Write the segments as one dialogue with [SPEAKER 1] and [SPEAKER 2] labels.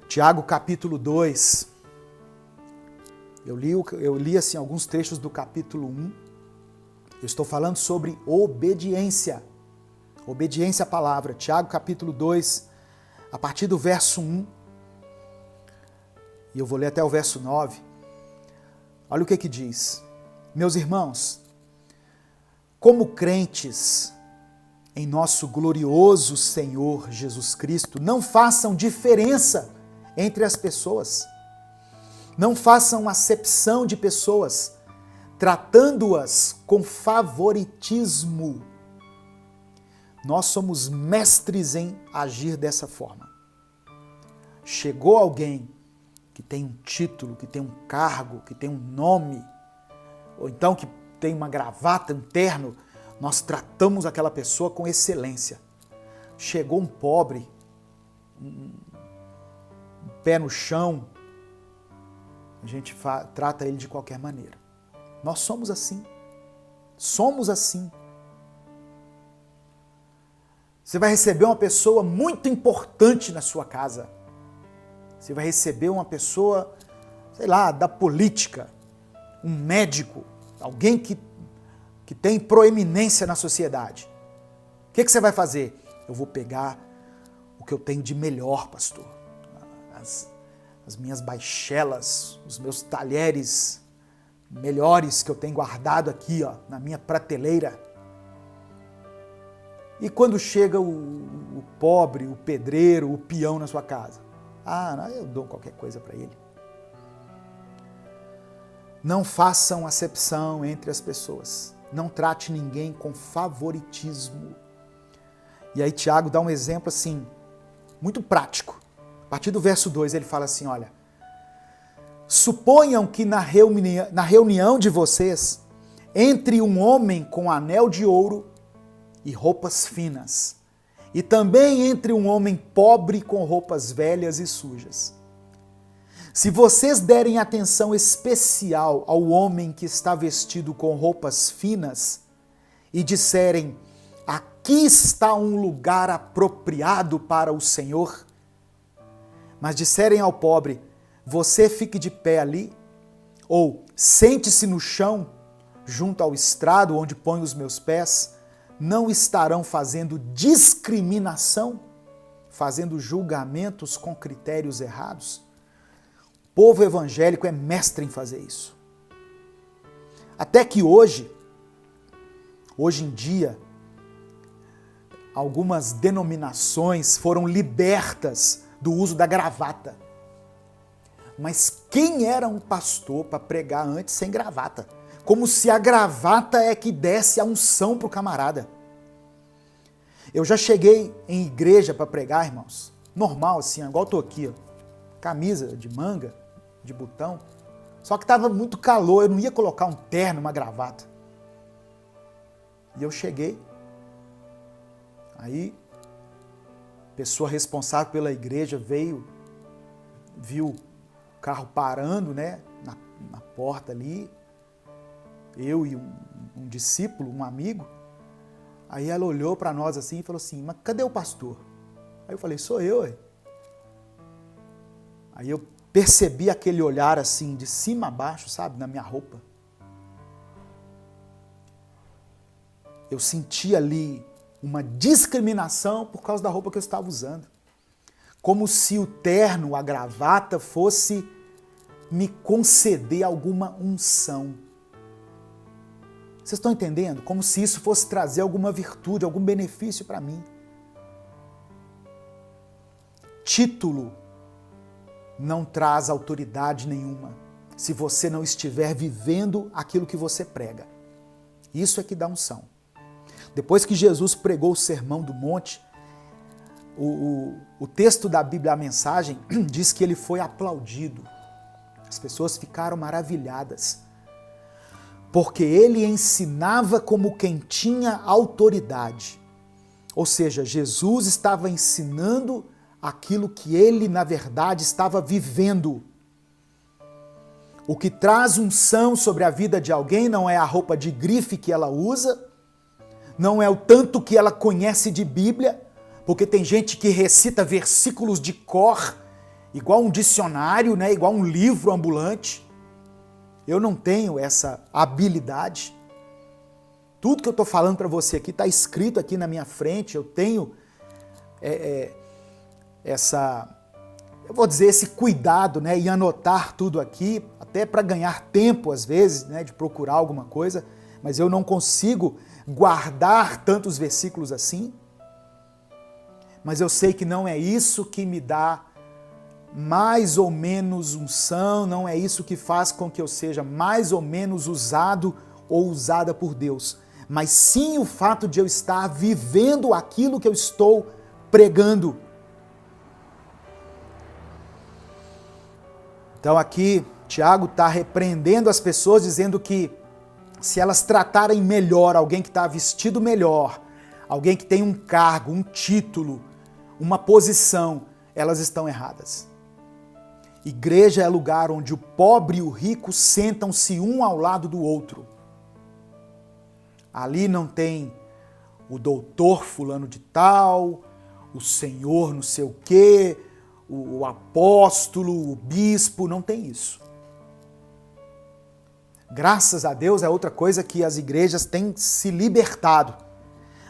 [SPEAKER 1] Tiago capítulo 2. Eu li assim, alguns trechos do capítulo 1. Eu estou falando sobre obediência. Obediência à palavra. Tiago capítulo 2, a partir do verso 1. E eu vou ler até o verso 9. Olha o que diz. Meus irmãos, como crentes em nosso glorioso Senhor Jesus Cristo, não façam diferença entre as pessoas. Não façam acepção de pessoas, tratando-as com favoritismo. Nós somos mestres em agir dessa forma. Chegou alguém que tem um título, que tem um cargo, que tem um nome, ou então que tem uma gravata, um terno, nós tratamos aquela pessoa com excelência. Chegou um pobre, um pé no chão, a gente trata ele de qualquer maneira. Nós somos assim. Somos assim. Você vai receber uma pessoa muito importante na sua casa. Você vai receber uma pessoa, sei lá, da política, um médico, alguém que tem proeminência na sociedade. O que você vai fazer? Eu vou pegar o que eu tenho de melhor, pastor. As minhas baixelas, os meus talheres melhores que eu tenho guardado aqui, ó, na minha prateleira. E quando chega o pobre, o pedreiro, o peão na sua casa? Não, eu dou qualquer coisa para ele. Não façam acepção entre as pessoas. Não trate ninguém com favoritismo. E aí Tiago dá um exemplo assim, muito prático. A partir do verso 2 ele fala assim, olha, suponham que na reunião de vocês, entre um homem com anel de ouro e roupas finas, e também entre um homem pobre com roupas velhas e sujas. Se vocês derem atenção especial ao homem que está vestido com roupas finas e disserem, aqui está um lugar apropriado para o Senhor, mas disserem ao pobre, você fique de pé ali, ou sente-se no chão, junto ao estrado onde ponho os meus pés, não estarão fazendo discriminação, fazendo julgamentos com critérios errados? O povo evangélico é mestre em fazer isso. Até que hoje em dia, algumas denominações foram libertas do uso da gravata. Mas quem era um pastor para pregar antes sem gravata? Como se a gravata é que desse a unção para o camarada. Eu já cheguei em igreja para pregar, irmãos, normal assim, igual eu tô aqui, ó, camisa de manga, de botão, só que estava muito calor, eu não ia colocar um terno, uma gravata. E eu cheguei, aí a pessoa responsável pela igreja veio, viu o carro parando, né, na porta ali, eu e um discípulo, um amigo, aí ela olhou para nós assim e falou assim, mas cadê o pastor? Aí eu falei, sou eu, ué. Aí eu percebi aquele olhar assim, de cima a baixo, sabe, na minha roupa. Eu senti ali uma discriminação por causa da roupa que eu estava usando. Como se o terno, a gravata, fosse me conceder alguma unção. Vocês estão entendendo? Como se isso fosse trazer alguma virtude, algum benefício para mim. Título não traz autoridade nenhuma se você não estiver vivendo aquilo que você prega. Isso é que dá unção. Depois que Jesus pregou o Sermão do Monte, o texto da Bíblia, a mensagem, diz que ele foi aplaudido. As pessoas ficaram maravilhadas, porque ele ensinava como quem tinha autoridade. Ou seja, Jesus estava ensinando aquilo que ele, na verdade, estava vivendo. O que traz unção sobre a vida de alguém não é a roupa de grife que ela usa, não é o tanto que ela conhece de Bíblia, porque tem gente que recita versículos de cor igual um dicionário, né? Igual um livro ambulante. Eu não tenho essa habilidade. Tudo que eu estou falando para você aqui está escrito aqui na minha frente. Eu tenho eu vou dizer, esse cuidado, né, em anotar tudo aqui, até para ganhar tempo às vezes, né, de procurar alguma coisa, mas eu não consigo guardar tantos versículos assim. Mas eu sei que não é isso que me dá mais ou menos unção, não é isso que faz com que eu seja mais ou menos usado ou usada por Deus, mas sim o fato de eu estar vivendo aquilo que eu estou pregando. Então aqui, Tiago está repreendendo as pessoas, dizendo que se elas tratarem melhor alguém que está vestido melhor, alguém que tem um cargo, um título, uma posição, elas estão erradas. Igreja é lugar onde o pobre e o rico sentam-se um ao lado do outro. Ali não tem o doutor fulano de tal, o senhor não sei o quê, o apóstolo, o bispo, não tem isso. Graças a Deus é outra coisa que as igrejas têm se libertado.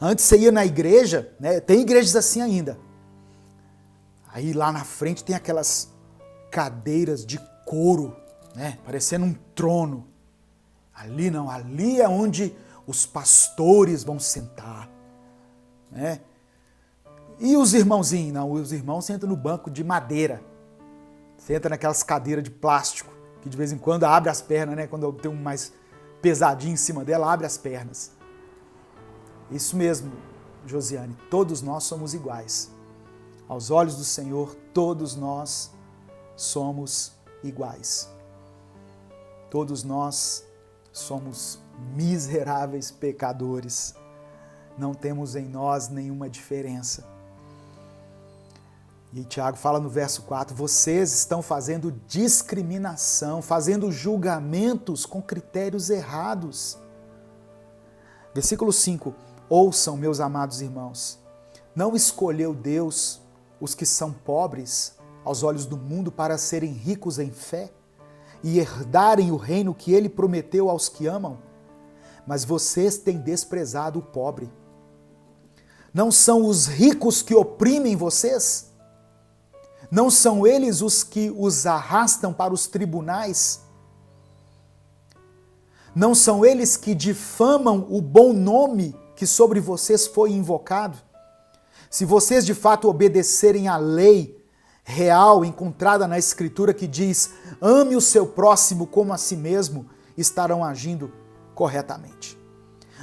[SPEAKER 1] Antes você ia na igreja, né, tem igrejas assim ainda. Aí lá na frente tem aquelas cadeiras de couro, né, parecendo um trono. Ali não, ali é onde os pastores vão sentar, né? E os irmãozinhos? Não, os irmãos sentam no banco de madeira. Senta naquelas cadeiras de plástico, que de vez em quando abre as pernas, né? Quando tem um mais pesadinho em cima dela, abre as pernas. Isso mesmo, Josiane, todos nós somos iguais. Aos olhos do Senhor, todos nós somos iguais. Todos nós somos miseráveis pecadores. Não temos em nós nenhuma diferença. E Tiago fala no verso 4, vocês estão fazendo discriminação, fazendo julgamentos com critérios errados. Versículo 5, ouçam, meus amados irmãos, não escolheu Deus os que são pobres aos olhos do mundo para serem ricos em fé e herdarem o reino que ele prometeu aos que amam? Mas vocês têm desprezado o pobre. Não são os ricos que oprimem vocês? Não são eles os que os arrastam para os tribunais? Não são eles que difamam o bom nome que sobre vocês foi invocado? Se vocês de fato obedecerem à lei real encontrada na Escritura que diz, ame o seu próximo como a si mesmo, estarão agindo corretamente.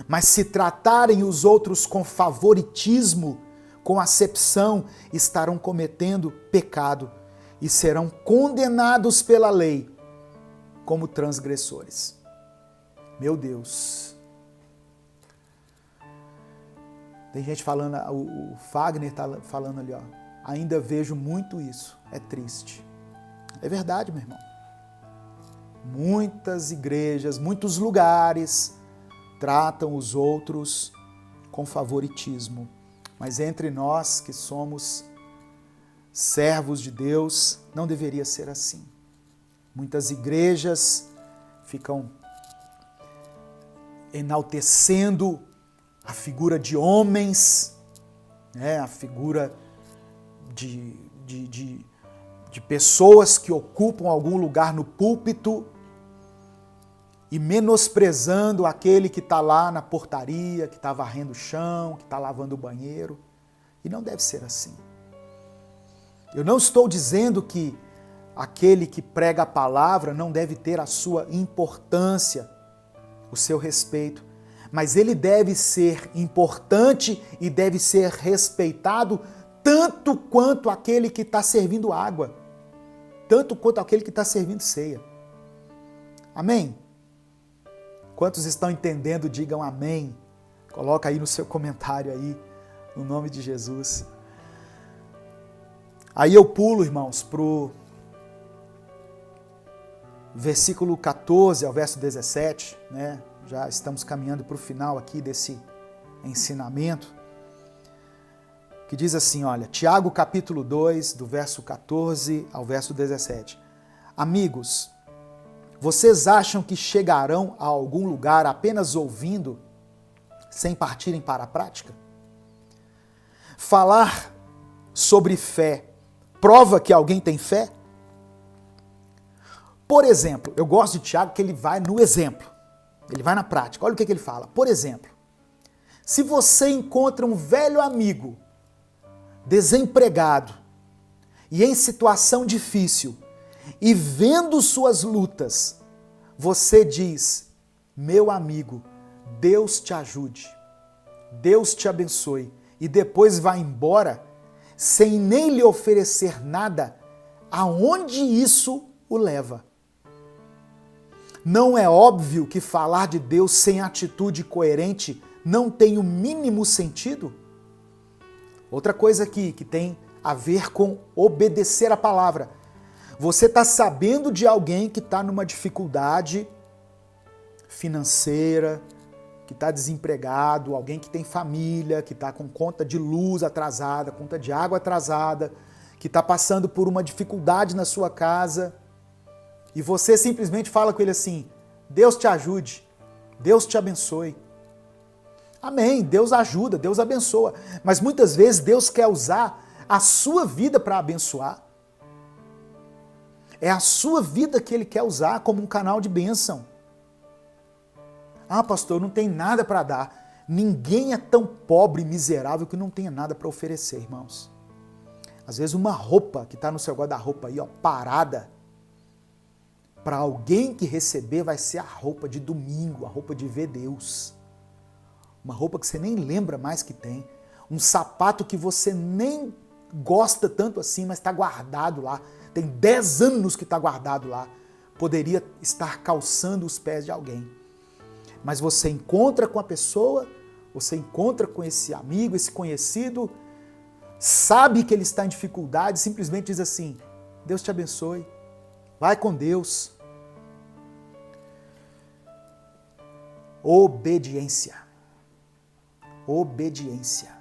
[SPEAKER 1] Mas se tratarem os outros com favoritismo, com acepção, estarão cometendo pecado e serão condenados pela lei como transgressores. Meu Deus. Tem gente falando, o Fagner está falando ali, ó, ainda vejo muito isso, é triste. É verdade, meu irmão. Muitas igrejas, muitos lugares tratam os outros com favoritismo. Mas entre nós que somos servos de Deus, não deveria ser assim. Muitas igrejas ficam enaltecendo a figura de homens, né? A figura de pessoas que ocupam algum lugar no púlpito e menosprezando aquele que está lá na portaria, que está varrendo o chão, que está lavando o banheiro. E não deve ser assim. Eu não estou dizendo que aquele que prega a palavra não deve ter a sua importância, o seu respeito, mas ele deve ser importante e deve ser respeitado tanto quanto aquele que está servindo água, tanto quanto aquele que está servindo ceia. Amém? Quantos estão entendendo, digam amém. Coloca aí no seu comentário aí, no nome de Jesus. Aí eu pulo, irmãos, para o versículo 14 ao verso 17, né? Já estamos caminhando para o final aqui desse ensinamento. que diz assim, olha, Tiago capítulo 2, do verso 14 ao verso 17. Amigos, vocês acham que chegarão a algum lugar apenas ouvindo, sem partirem para a prática? Falar sobre fé prova que alguém tem fé? Por exemplo, eu gosto de Tiago que ele vai no exemplo, ele vai na prática. Olha o que ele fala. Por exemplo, se você encontra um velho amigo desempregado e em situação difícil e vendo suas lutas, você diz, meu amigo, Deus te ajude, Deus te abençoe, e depois vai embora sem nem lhe oferecer nada, aonde isso o leva? Não é óbvio que falar de Deus sem atitude coerente não tem o mínimo sentido? Outra coisa aqui que tem a ver com obedecer a palavra. Você está sabendo de alguém que está numa dificuldade financeira, que está desempregado, alguém que tem família, que está com conta de luz atrasada, conta de água atrasada, que está passando por uma dificuldade na sua casa, e você simplesmente fala com ele assim, Deus te ajude, Deus te abençoe. Amém, Deus ajuda, Deus abençoa, mas muitas vezes Deus quer usar a sua vida para abençoar. É a sua vida que Ele quer usar como um canal de bênção. Ah, pastor, não tem nada para dar. Ninguém é tão pobre e miserável que não tenha nada para oferecer, irmãos. Às vezes uma roupa que está no seu guarda-roupa aí, ó, parada, para alguém que receber vai ser a roupa de domingo, a roupa de ver Deus. Uma roupa que você nem lembra mais que tem. Um sapato que você nem gosta tanto assim, mas está guardado lá. Tem 10 anos que está guardado lá. Poderia estar calçando os pés de alguém. Mas você encontra com a pessoa, você encontra com esse amigo, esse conhecido, sabe que ele está em dificuldade, simplesmente diz assim, Deus te abençoe, vai com Deus. Obediência. Obediência.